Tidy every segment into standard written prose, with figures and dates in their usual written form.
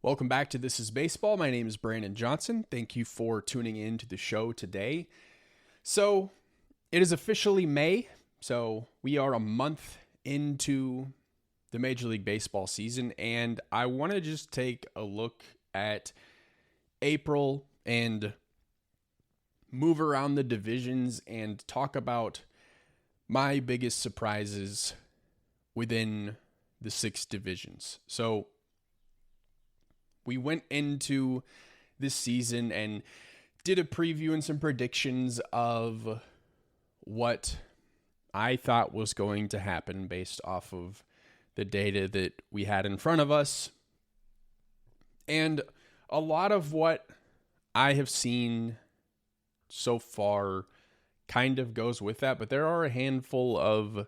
Welcome back to This is Baseball. My name is Brandon Johnson. Thank you for tuning in to the show today. So, it is officially May. So, we are a month into the Major League Baseball season, and I want to just take a look at April and move around the divisions and talk about my biggest surprises within the 6 divisions. So, we went into this season and did a preview and some predictions of what I thought was going to happen based off of the data that we had in front of us. And a lot of what I have seen so far kind of goes with that, but there are a handful of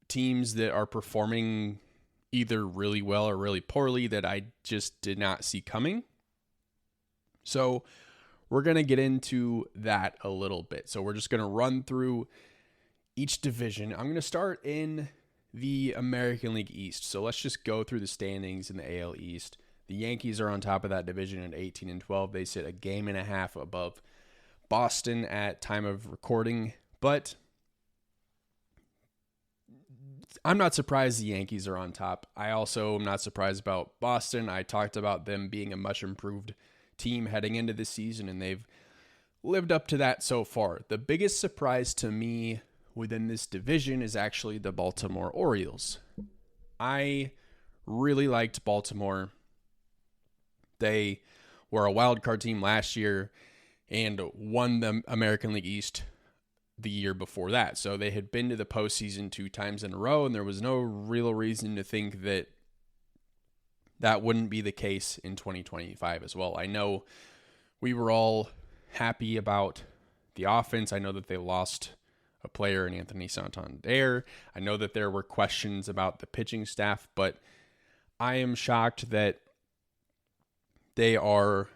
teams that are performing either really well or really poorly that I just did not see coming. So we're going to get into that a little bit. So we're just going to run through each division. I'm going to start in the American League East. So let's just go through the standings in the AL East. The Yankees are on top of that division at 18-12. They sit a game and a half above Boston at time of recording, but I'm not surprised the Yankees are on top. I also am not surprised about Boston. I talked about them being a much improved team heading into this season, and they've lived up to that so far. The biggest surprise to me within this division is actually the Baltimore Orioles. I really liked Baltimore. They were a wild card team last year and won the American League East the year before that. So they had been to the postseason 2 times in a row, and there was no real reason to think that that wouldn't be the case in 2025 as well. I know we were all happy about the offense. I know that they lost a player in Anthony Santander. I know that there were questions about the pitching staff, but I am shocked that they are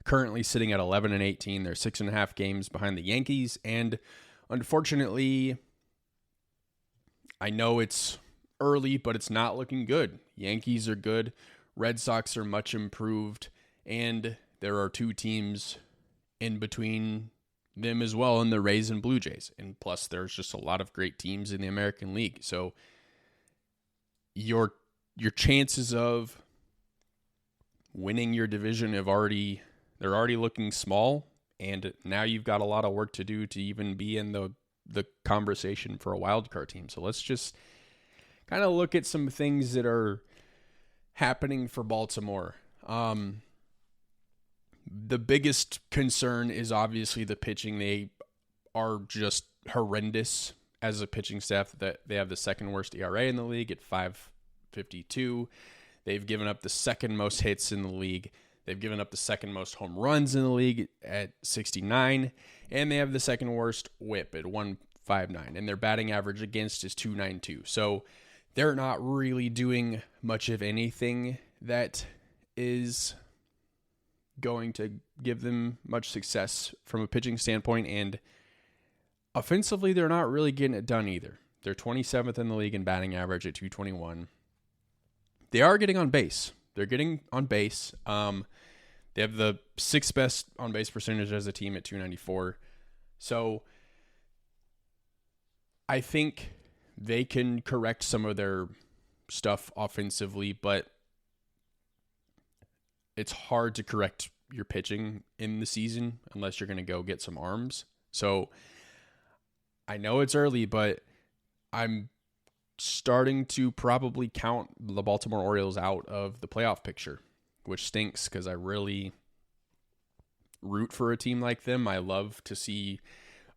currently sitting at 11-18. They're 6.5 games behind the Yankees, and unfortunately, I know it's early, but it's not looking good. Yankees are good. Red Sox are much improved. And there are 2 teams in between them as well in the Rays and Blue Jays. And plus, there's just a lot of great teams in the American League. So your chances of winning your division they're already looking small. And now you've got a lot of work to do to even be in the conversation for a wild card team. So let's just kind of look at some things that are happening for Baltimore. The biggest concern is obviously the pitching. They are just horrendous as a pitching staff. That they have the second worst ERA in the league at 5.52. They've given up the second most hits in the league. They've given up the second most home runs in the league at 69, and they have the second worst whip at 159, and their batting average against is 292. So they're not really doing much of anything that is going to give them much success from a pitching standpoint, and offensively, they're not really getting it done either. They're 27th in the league in batting average at 221. They are getting on base. They're getting on base. They have the 6th best on base percentage as a team at 294. So I think they can correct some of their stuff offensively, but it's hard to correct your pitching in the season unless you're going to go get some arms. So I know it's early, but I'm starting to probably count the Baltimore Orioles out of the playoff picture, which stinks because I really root for a team like them. I love to see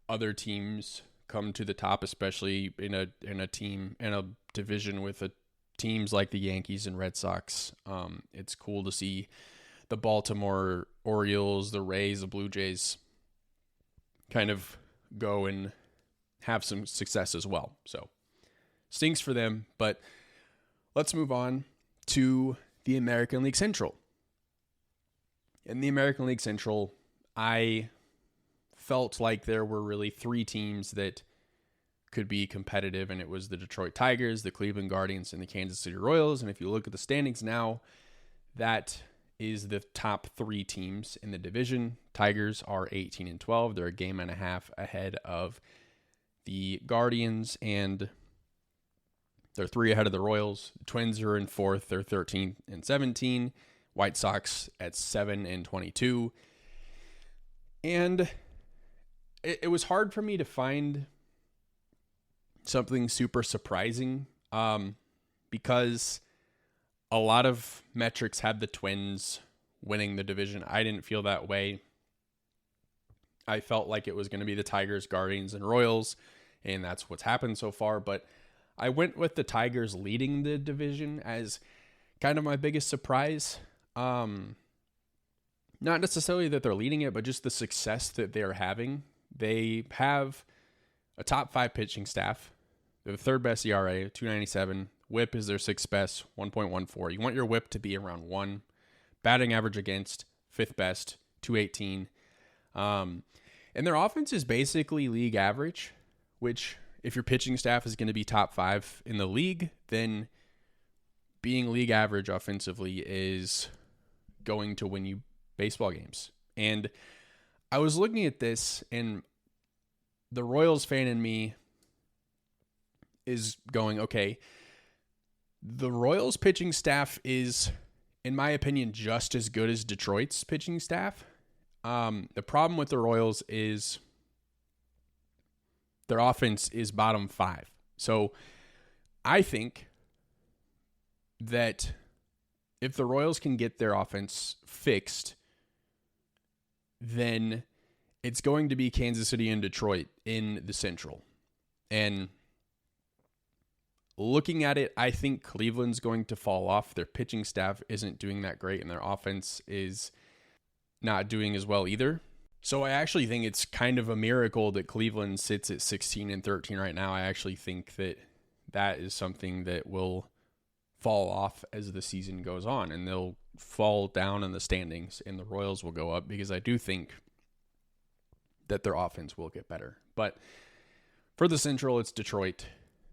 other teams come to the top, especially in a division with teams like the Yankees and Red Sox. It's cool to see the Baltimore Orioles, the Rays, the Blue Jays kind of go and have some success as well. So stinks for them, but let's move on to the American League Central. In the American League Central, I felt like there were really 3 teams that could be competitive, and it was the Detroit Tigers, the Cleveland Guardians, and the Kansas City Royals. And if you look at the standings now, That is the top 3 teams in the division. Tigers are 18-12. They're a game and a half ahead of the Guardians, and they're 3 ahead of the Royals. Twins are in 4th. They're 13-17. White Sox at 7-22. And it was hard for me to find something super surprising because a lot of metrics had the Twins winning the division. I didn't feel that way. I felt like it was going to be the Tigers, Guardians, and Royals, and that's what's happened so far. But I went with the Tigers leading the division as kind of my biggest surprise. Not necessarily that they're leading it, but just the success that they're having. They have a top 5 pitching staff. They're the 3rd best ERA, 2.97. WHIP is their 6th best, 1.14. You want your WHIP to be around 1. Batting average against, 5th best, 218. And their offense is basically league average, which if your pitching staff is going to be top 5 in the league, then being league average offensively is going to win you baseball games. And I was looking at this, and the Royals fan in me is going, okay, the Royals pitching staff is, in my opinion, just as good as Detroit's pitching staff. The problem with the Royals is their offense is bottom 5. So I think that if the Royals can get their offense fixed, then it's going to be Kansas City and Detroit in the Central. And looking at it, I think Cleveland's going to fall off. Their pitching staff isn't doing that great, and their offense is not doing as well either. So I actually think it's kind of a miracle that Cleveland sits at 16-13 right now. I actually think that that is something that will fall off as the season goes on, and they'll fall down in the standings, and the Royals will go up, because I do think that their offense will get better. But for the Central, it's Detroit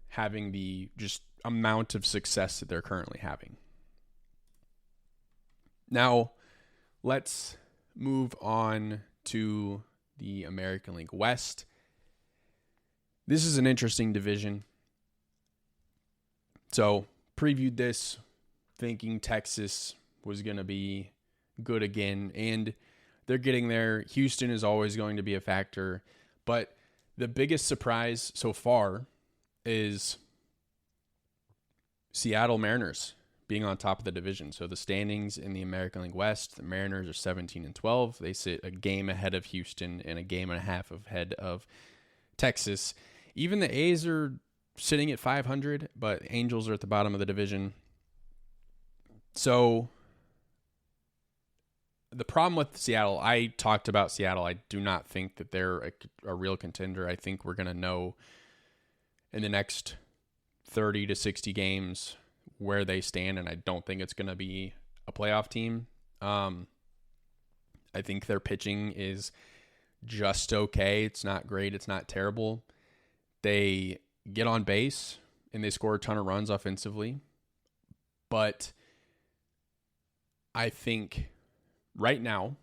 having the just amount of success that they're currently having. Now, let's move on to the American League West. This is an interesting division. So, previewed this thinking Texas was going to be good again, and they're getting there. Houston is always going to be a factor, but the biggest surprise so far is Seattle Mariners being on top of the division. So the standings in the American League West, the Mariners are 17-12. They sit a game ahead of Houston and a game and a half ahead of Texas. Even the A's are sitting at 500, but Angels are at the bottom of the division. So the problem with Seattle, I talked about Seattle. I do not think that they're a real contender. I think we're going to know in the next 30 to 60 games where they stand, and I don't think it's going to be a playoff team. I think their pitching is just okay. It's not great. It's not terrible. They get on base, and they score a ton of runs offensively. But I think right now,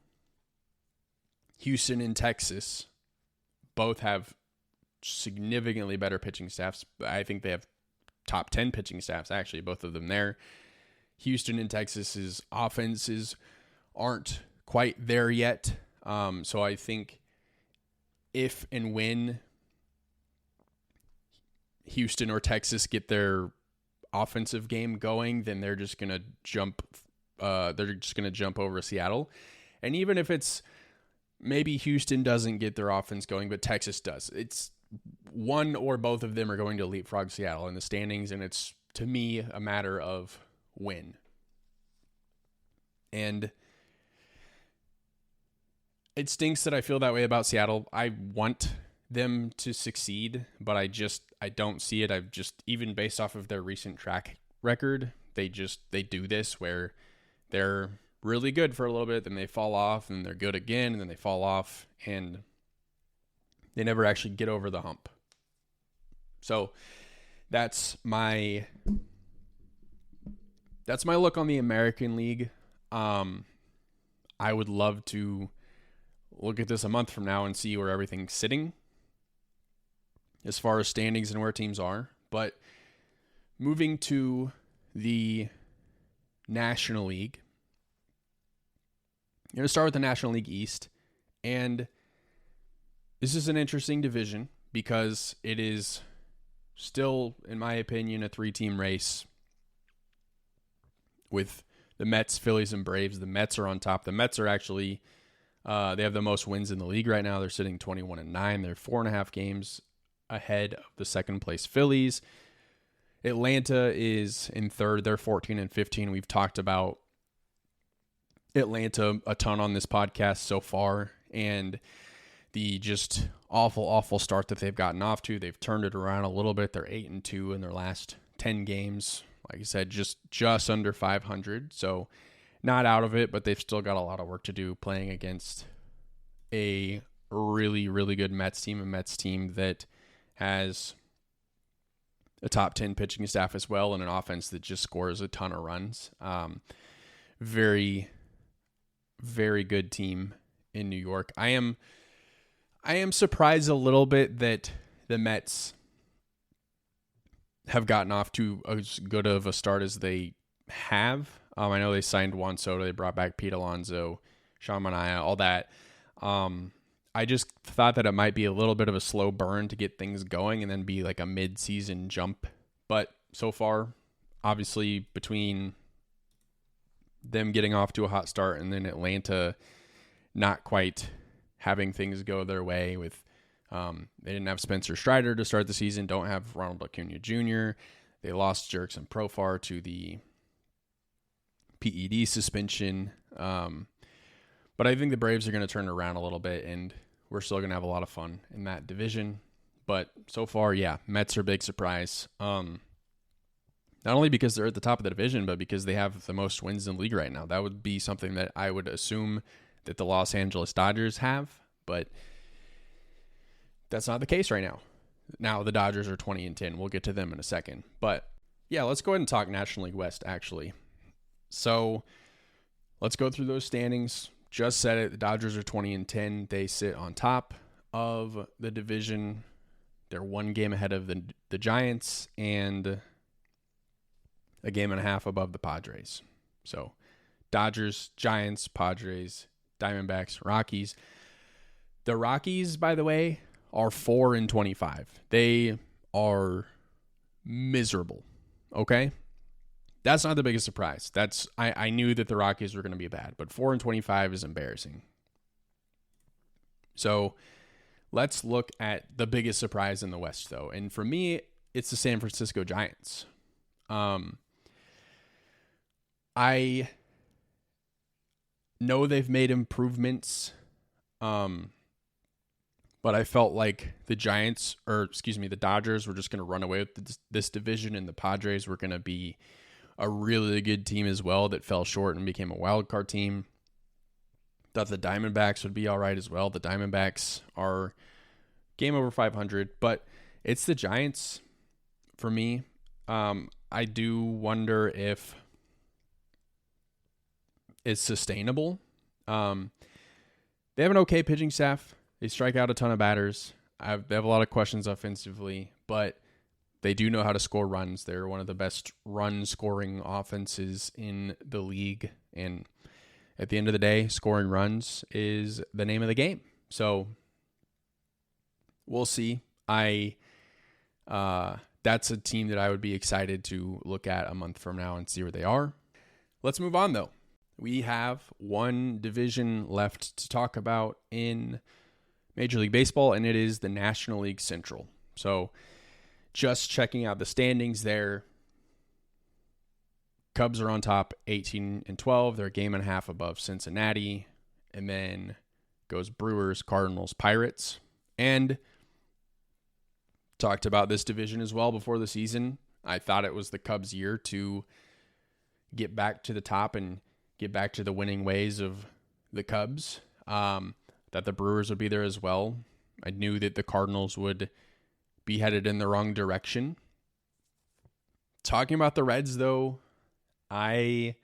Houston and Texas both have significantly better pitching staffs. I think they have top 10 pitching staffs, actually, both of them there. Houston and Texas's offenses aren't quite there yet. So I think if and when Houston or Texas get their offensive game going, then they're just going to jump. They're just going to jump over Seattle. And even if it's maybe Houston doesn't get their offense going, but Texas does, it's one or both of them are going to leapfrog Seattle in the standings, and it's, to me, a matter of when. And it stinks that I feel that way about Seattle. I want them to succeed, but I don't see it. Even based off of their recent track record, they do this where they're really good for a little bit, then they fall off, and they're good again, and then they fall off, and they never actually get over the hump. So that's my look on the American League. I would love to look at this a month from now and see where everything's sitting as far as standings and where teams are. But moving to the National League, I'm going to start with the National League East. And this is an interesting division because it is still, in my opinion, a 3-team race with the Mets, Phillies, and Braves. The Mets are on top. The Mets are actually, they have the most wins in the league right now. They're sitting 21-9. They're 4.5 games ahead of the second place Phillies. Atlanta is in third. They're 14-15. We've talked about Atlanta a ton on this podcast so far, and the just awful start that they've gotten off to. They've turned it around a little bit. They're 8-2 in their last 10 games. Like I said, just under 500. So not out of it, but they've still got a lot of work to do playing against a really, really good Mets team, a Mets team that has a top 10 pitching staff as well and an offense that just scores a ton of runs. Very, very good team in New York. I am surprised a little bit that the Mets have gotten off to as good of a start as they have. I know they signed Juan Soto, they brought back Pete Alonso, Sean Manaea, all that. I just thought that it might be a little bit of a slow burn to get things going and then be like a mid-season jump. But so far, obviously, between them getting off to a hot start and then Atlanta not quite having things go their way with they didn't have Spencer Strider to start the season, don't have Ronald Acuna Jr. They lost Jurickson Profar to the PED suspension. But I think the Braves are going to turn it around a little bit, and we're still going to have a lot of fun in that division. But so far, yeah, Mets are a big surprise. Not only because they're at the top of the division, but because they have the most wins in the league right now. That would be something that I would assume that the Los Angeles Dodgers have, but that's not the case right now. Now the Dodgers are 20-10. We'll get to them in a second. But yeah, let's go ahead and talk National League West, actually. So let's go through those standings. Just said it. The Dodgers are 20-10. They sit on top of the division. They're 1 game ahead of the Giants and a game and a half above the Padres. So Dodgers, Giants, Padres, Diamondbacks, Rockies. The Rockies, by the way, are 4-25. They are miserable. Okay? That's not the biggest surprise. I knew that the Rockies were going to be bad, but 4-25 is embarrassing. So let's look at the biggest surprise in the West, though. And for me, it's the San Francisco Giants. I know they've made improvements, but I felt like the Dodgers were just going to run away with this division, and the Padres were going to be a really good team as well that fell short and became a wild card team. Thought the Diamondbacks would be all right as well. The Diamondbacks are game over 500, but it's the Giants for me. I do wonder if it's sustainable. They have an okay pitching staff. They strike out a ton of batters. They have a lot of questions offensively, but they do know how to score runs. They're one of the best run-scoring offenses in the league. And at the end of the day, scoring runs is the name of the game. So we'll see. That's a team that I would be excited to look at a month from now and see where they are. Let's move on, though. We have one division left to talk about in Major League Baseball, and it is the National League Central. So just checking out the standings there. Cubs are on top, 18-12. They're a game and a half above Cincinnati. And then goes Brewers, Cardinals, Pirates. And talked about this division as well before the season. I thought it was the Cubs' year to get back to the top and get back to the winning ways of the Cubs. That the Brewers would be there as well. I knew that the Cardinals would be headed in the wrong direction. Talking about the Reds, though, I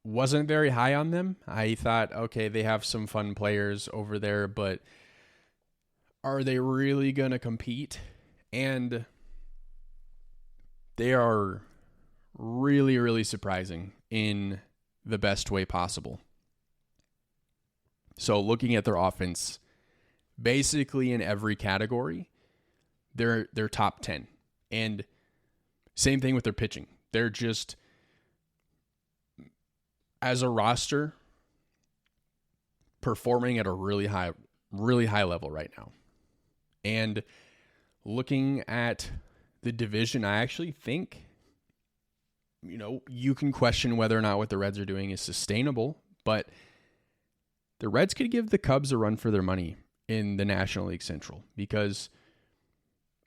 wasn't very high on them. I thought, okay, they have some fun players over there, but are they really going to compete? And they are really, really surprising in the best way possible. So looking at their offense, basically in every category, they're top 10. And same thing with their pitching. They're just, as a roster, performing at a really high level right now. And looking at the division, I actually think, you can question whether or not what the Reds are doing is sustainable, but the Reds could give the Cubs a run for their money in the National League Central, because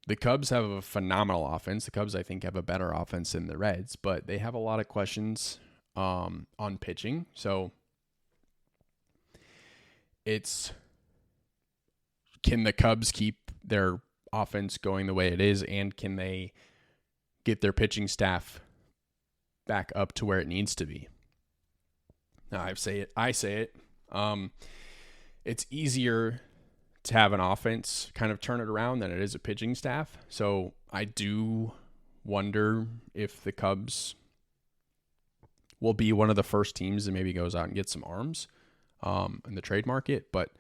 the Cubs have a phenomenal offense. The Cubs, I think, have a better offense than the Reds, but they have a lot of questions on pitching. So can the Cubs keep their offense going the way it is, and can they get their pitching staff back up to where it needs to be? Now, I say it. It's easier to have an offense kind of turn it around than it is a pitching staff. So I do wonder if the Cubs will be one of the first teams that maybe goes out and gets some arms in the trade market. But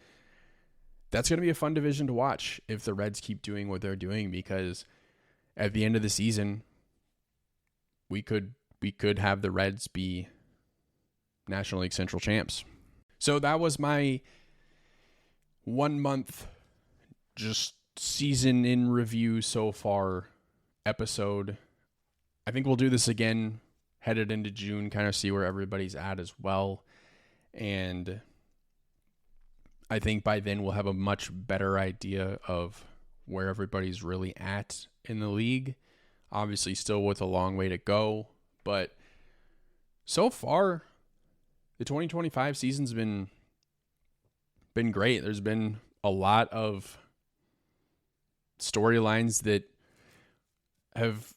that's going to be a fun division to watch if the Reds keep doing what they're doing, because at the end of the season, we could have the Reds be National League Central champs. So that was my 1 month just season in review so far episode. I think we'll do this again headed into June, kind of see where everybody's at as well. And I think by then we'll have a much better idea of where everybody's really at in the league. Obviously still with a long way to go, but so far the 2025 season's been great. There's been a lot of storylines that have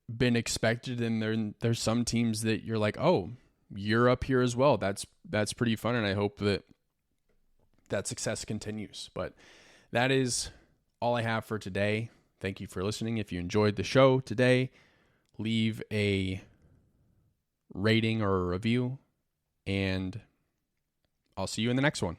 been expected, and there's some teams that you're like, oh, you're up here as well. That's pretty fun, and I hope that success continues. But that is all I have for today. Thank you for listening. If you enjoyed the show today, leave a rating or a review, and I'll see you in the next one.